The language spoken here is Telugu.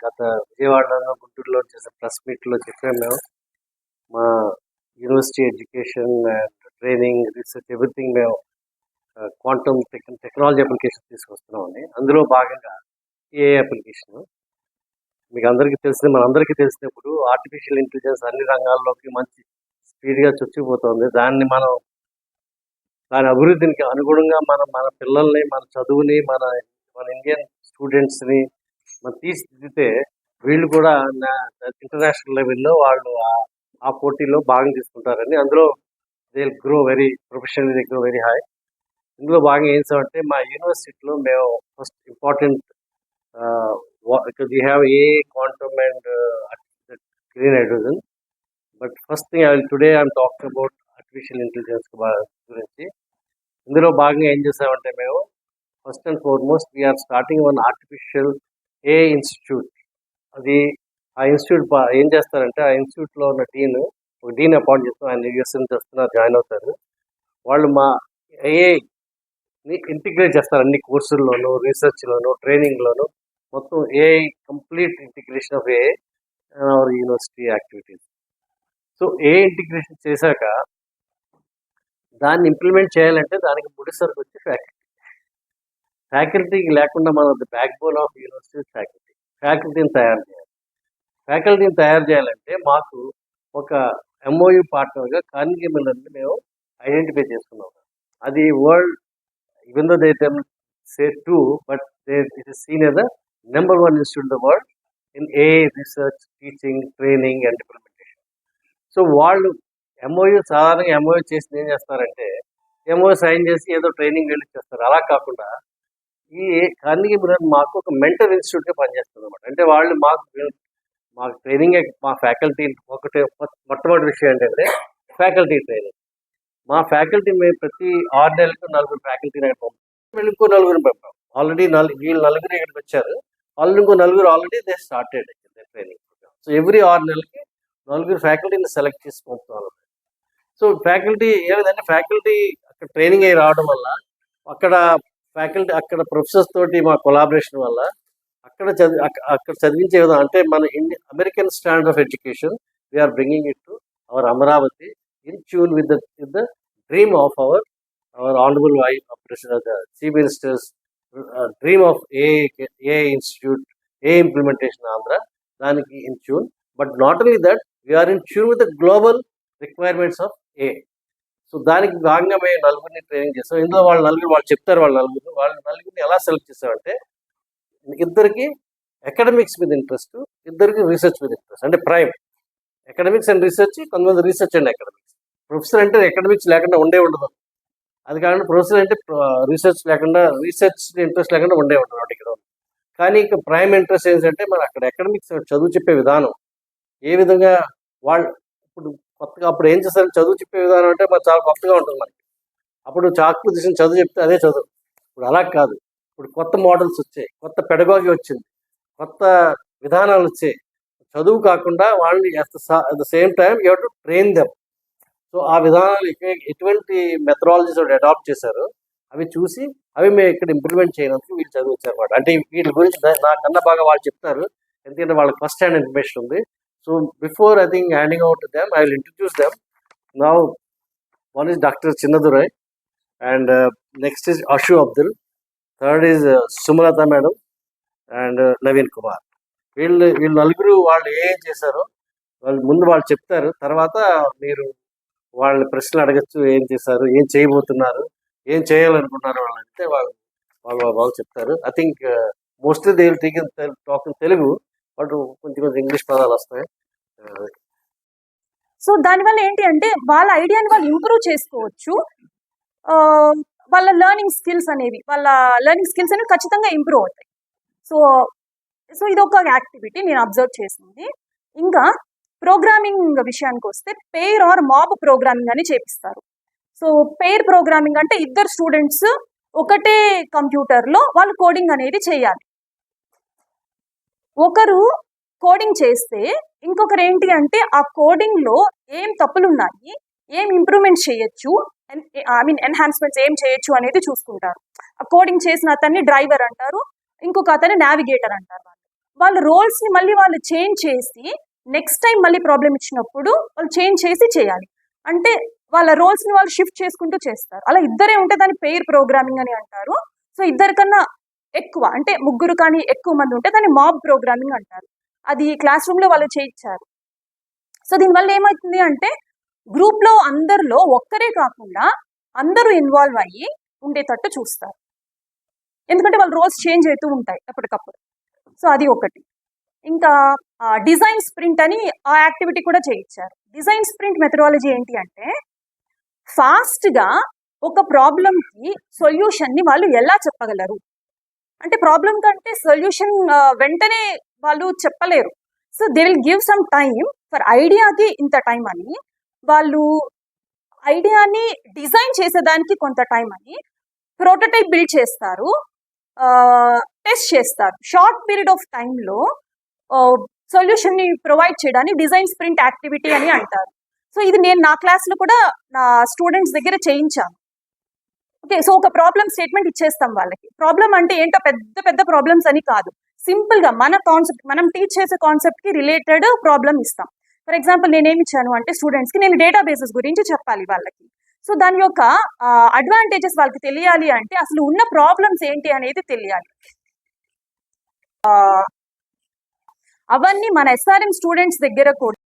గత విజయవాడలోనూ, గుంటూరులో చేసిన ప్రెస్ మీట్‌లో చెప్పాము మేము. మా university education and training, research everything మేము క్వాంటమ్ టెక్నాలజీ అప్లికేషన్ తీసుకొస్తున్నామని. అందులో భాగంగా ఏఐ అప్లికేషను. మీకు అందరికీ తెలిసింది, మనందరికీ తెలిసినప్పుడు ఆర్టిఫిషియల్ ఇంటెలిజెన్స్ అన్ని రంగాల్లోకి మంచి స్పీడ్‌గా చొచ్చుకుపోతోంది. దాని అభివృద్ధికి అనుగుణంగా మన పిల్లల్ని, మన చదువుని, మన ఇండియన్ స్టూడెంట్స్‌ని మనం తీర్చిదిద్దితే వీళ్ళు కూడా ఇంటర్నేషనల్ లెవెల్‌లో వాళ్ళు ఆ పోటీలో భాగం తీసుకుంటారని. అందులో they will grow very professionally, they grow very high. ఇందులో భాగంగా ఏం చేసామంటే మా యూనివర్సిటీలో మేము first important because we have AI, quantum and green hydrogen. But first thing today I'm talking about artificial intelligence గురించి. ఇందులో భాగంగా ఏం చేసామంటే మేము first and foremost we are starting one artificial AI institute. అది ఆ ఇన్స్టిట్యూట్ ఏం చేస్తారంటే ఆ ఇన్స్టిట్యూట్లో ఉన్న ఒక డీన్ అపాయింట్ చేస్తాం. ఆయన యూఎస్ నుంచి వస్తున్నారు, జాయిన్ అవుతారు. వాళ్ళు మా ఏఐని ఇంటిగ్రేట్ చేస్తారు అన్ని కోర్సుల్లోనూ, రీసెర్చ్లోను, ట్రైనింగ్లోను. మొత్తం AI complete integration of AI hour university activities. So AI integration చేశాక దాన్ని ఇంప్లిమెంట్ చేయాలంటే దానికి ముడిసరుకు వచ్చి ఫ్యాకల్టీకి లేకుండా మనం బ్యాక్ బోన్ ఆఫ్ యూనివర్సిటీ ఫ్యాకల్టీని తయారు చేయాలంటే మాకు ఒక ఎంఓయూ పార్ట్నర్గా కార్నెగీ మెల్లన్ని మేము ఐడెంటిఫై చేసుకున్నాం. అది world even though they say 2 but it is seen as the number 1 institute in the world in AI research, teaching, training and implementation. So వాళ్ళు సాధారణంగా ఎంఓయూ చేసి ఏం చేస్తారంటే ఎంఓయూ సైన్ చేసి ఏదో ట్రైనింగ్ వెళ్ళి చేస్తారు. అలా కాకుండా ఈ కార్నెగీ మెల్లన్ మాకు ఒక మెంటర్ ఇన్స్టిట్యూట్గా పనిచేస్తుంది అనమాట. అంటే వాళ్ళు మాకు ట్రైనింగ్, మా ఫ్యాకల్టీ మొట్టమొదటి విషయం ఏంటంటే ఫ్యాకల్టీ ట్రైనింగ్. మా ఫ్యాకల్టీ మేము ప్రతి 6 నెలలకు 4 ఫ్యాకల్టీని ఇంకో 4 పంపాం. ఆల్రెడీ వీళ్ళు 4 ఇక్కడికి వచ్చారు. వాళ్ళు ఇంకో 4 already they started training. So every 6 నెలలకి 4 ఫ్యాకల్టీని సెలెక్ట్ చేసి పంపుతాం. సో ఫ్యాకల్టీ ఏమిటంటే ఫ్యాకల్టీ అక్కడ ట్రైనింగ్ అయ్యి రావడం వల్ల అక్కడ ప్రొఫెసర్స్ తోటి మా కొలాబరేషన్ వల్ల అక్కడ చదివించే విధానం అంటే మన American standard of education we are bringing it to our Amaravati in tune with the dream of our honourable president chief ministers dream of AI institute, AI implementation Andhra, దానికి in tune. But not only that we are in tune with the global requirements of AI. So దానికి భాగంగా మేము 4 ట్రైనింగ్ చేస్తాం. ఇందులో వాళ్ళు చెప్తారు. వాళ్ళ 4 ఎలా సెలెక్ట్ చేస్తామంటే ఇద్దరికి అకాడమిక్స్ మీద ఇంట్రెస్ట్, ఇద్దరికి రీసెర్చ్ మీద ఇంట్రెస్ట్. అంటే ప్రైమ్ అకాడమిక్స్ అండ్ రీసెర్చ్, కొంతమంది రీసెర్చ్ అండ్ అకాడమిక్స్. ప్రొఫెసర్ అంటే అకాడమిక్స్ లేకుండా ఉండదు. అది కాకుండా ప్రొఫెసర్ అంటే రీసెర్చ్ ఇంట్రెస్ట్ లేకుండా ఉండదు ఇక్కడ. కానీ ఇక ప్రైమ్ ఇంట్రెస్ట్ ఏంటంటే మన అక్కడ అకాడమిక్స్ చదువు చెప్పే విధానం ఏ విధంగా వాళ్ళు ఇప్పుడు కొత్తగా అప్పుడు ఏం చేస్తారు, చదువు చెప్పే విధానం అంటే మరి చాలా కొత్తగా ఉంటుంది మనకి. అప్పుడు చాకు తీసిన చదువు చెప్తే అదే చదువు. ఇప్పుడు అలా కాదు. ఇప్పుడు కొత్త మోడల్స్ వచ్చాయి, కొత్త పెడగాగి వచ్చింది, కొత్త విధానాలు వచ్చాయి. చదువు కాకుండా వాళ్ళని at the same time you have to train them. So ఆ విధానాలు ఎటువంటి మెథడాలజీస్ అడాప్ట్ చేశారు అవి చూసి అవి మేము ఇక్కడ ఇంప్లిమెంట్ చేయడానికి వీళ్ళు చదివచ్చు అనమాట. అంటే వీటి గురించి నాకన్నా బాగా వాళ్ళు చెప్తారు, ఎందుకంటే వాళ్ళకి ఫస్ట్ హ్యాండ్ ఇన్ఫర్మేషన్ ఉంది. So before I think handing out to them, I will introduce them. Now one is doctor Chinnadurai and next is Ashu Abdul, third is Sumalatha madam and Naveen Kumar. వీళ్ళు 4 వాళ్ళు ఏం చేశారో వాళ్ళు చెప్తారు. తర్వాత మీరు వాళ్ళని ప్రశ్నలు అడగచ్చు, ఏం చేశారు, ఏం చేయబోతున్నారు, ఏం చేయాలనుకుంటున్నారు వాళ్ళు అంటే వాళ్ళు చెప్తారు. I think mostly they will talk in Telugu, but కొంచెం ఇంగ్లీష్ పదాలు వస్తాయి. సో దానివల్ల ఏంటి అంటే వాళ్ళ ఐడియాని వాళ్ళు ఇంప్రూవ్ చేసుకోవచ్చు. వాళ్ళ లెర్నింగ్ స్కిల్స్ అనేవి ఖచ్చితంగా ఇంప్రూవ్ అవుతాయి. సో ఇది ఒక యాక్టివిటీ నేను అబ్జర్వ్ చేసింది. ఇంకా ప్రోగ్రామింగ్ విషయానికి వస్తే పెయిర్ ఆర్ మాబ్ ప్రోగ్రామింగ్ అని చేపిస్తారు. సో పెయిర్ ప్రోగ్రామింగ్ అంటే ఇద్దరు స్టూడెంట్స్ ఒకటే కంప్యూటర్లో వాళ్ళు కోడింగ్ అనేది చేయాలి. ఒకరు కోడింగ్ చేస్తే ఇంకొకరు ఏంటి అంటే ఆ కోడింగ్లో ఏం తప్పులు ఉన్నాయి, ఏం ఇంప్రూవ్మెంట్ చేయొచ్చు, ఎన్హాన్స్మెంట్స్ ఏం చేయొచ్చు అనేది చూసుకుంటారు. ఆ కోడింగ్ చేసిన అతన్ని డ్రైవర్ అంటారు, ఇంకొక అతన్ని నావిగేటర్ అంటారు. వాళ్ళ రోల్స్ని మళ్ళీ వాళ్ళు చేంజ్ చేసి నెక్స్ట్ టైం మళ్ళీ ప్రాబ్లం ఇచ్చినప్పుడు వాళ్ళు చేంజ్ చేసి చేయాలి. అంటే వాళ్ళ రోల్స్ని వాళ్ళు షిఫ్ట్ చేసుకుంటూ చేస్తారు. అలా ఇద్దరే ఉంటే దాన్ని పెయిర్ ప్రోగ్రామింగ్ అని అంటారు. సో ఇద్దరికన్నా ఎక్కువ అంటే ముగ్గురు కానీ ఎక్కువ మంది ఉంటే దాన్ని మాబ్ ప్రోగ్రామింగ్ అంటారు. అది క్లాస్ రూమ్లో వాళ్ళు చేయించారు. సో దీనివల్ల ఏమవుతుంది అంటే గ్రూప్లో అందరిలో ఒక్కరే కాకుండా అందరూ ఇన్వాల్వ్ అయ్యి ఉండేటట్టు చూస్తారు. ఎందుకంటే వాళ్ళ రోల్స్ చేంజ్ అవుతూ ఉంటాయి ఎప్పటికప్పుడు. సో అది ఒకటి. ఇంకా డిజైన్ స్ప్రింట్ అని ఆ యాక్టివిటీ కూడా చేయించారు. డిజైన్ స్ప్రింట్ మెథడాలజీ ఏంటి అంటే ఫాస్ట్గా ఒక ప్రాబ్లంకి సొల్యూషన్ని వాళ్ళు ఎలా చెప్పగలరు అంటే ప్రాబ్లం కంటే సొల్యూషన్ వెంటనే వాళ్ళు చెప్పలేరు. So they will give some time for ఐడియాకి ఇంత టైం అని, వాళ్ళు ఐడియాని డిజైన్ చేసేదానికి కొంత టైం అని, ప్రోటోటైప్ బిల్డ్ చేస్తారు, టెస్ట్ చేస్తారు. షార్ట్ పీరియడ్ ఆఫ్ టైంలో సొల్యూషన్ని ప్రొవైడ్ చేయడానికి డిజైన్ స్ప్రింట్ యాక్టివిటీ అని అంటారు. సో ఇది నేను నా క్లాస్లో కూడా నా స్టూడెంట్స్ దగ్గర చేయించాను. ఓకే, సో ఒక ప్రాబ్లమ్ స్టేట్మెంట్ ఇచ్చేస్తాం వాళ్ళకి. ప్రాబ్లం అంటే ఏంటో పెద్ద పెద్ద ప్రాబ్లమ్స్ అని కాదు, సింపుల్గా మన కాన్సెప్ట్ మనం టీచ్ చేసే కాన్సెప్ట్కి రిలేటెడ్ ప్రాబ్లమ్ ఇస్తాం. ఫర్ ఎగ్జాంపుల్ నేనేమి ఇచ్చాను అంటే స్టూడెంట్స్కి నేను డేటాబేసెస్ గురించి చెప్పాలి వాళ్ళకి. సో దాని యొక్క అడ్వాంటేజెస్ వాళ్ళకి తెలియాలి అంటే అసలు ఉన్న ప్రాబ్లమ్స్ ఏంటి అనేది తెలియాలి. అవన్నీ మన ఎస్ఆర్ఎం స్టూడెంట్స్ దగ్గర కూడా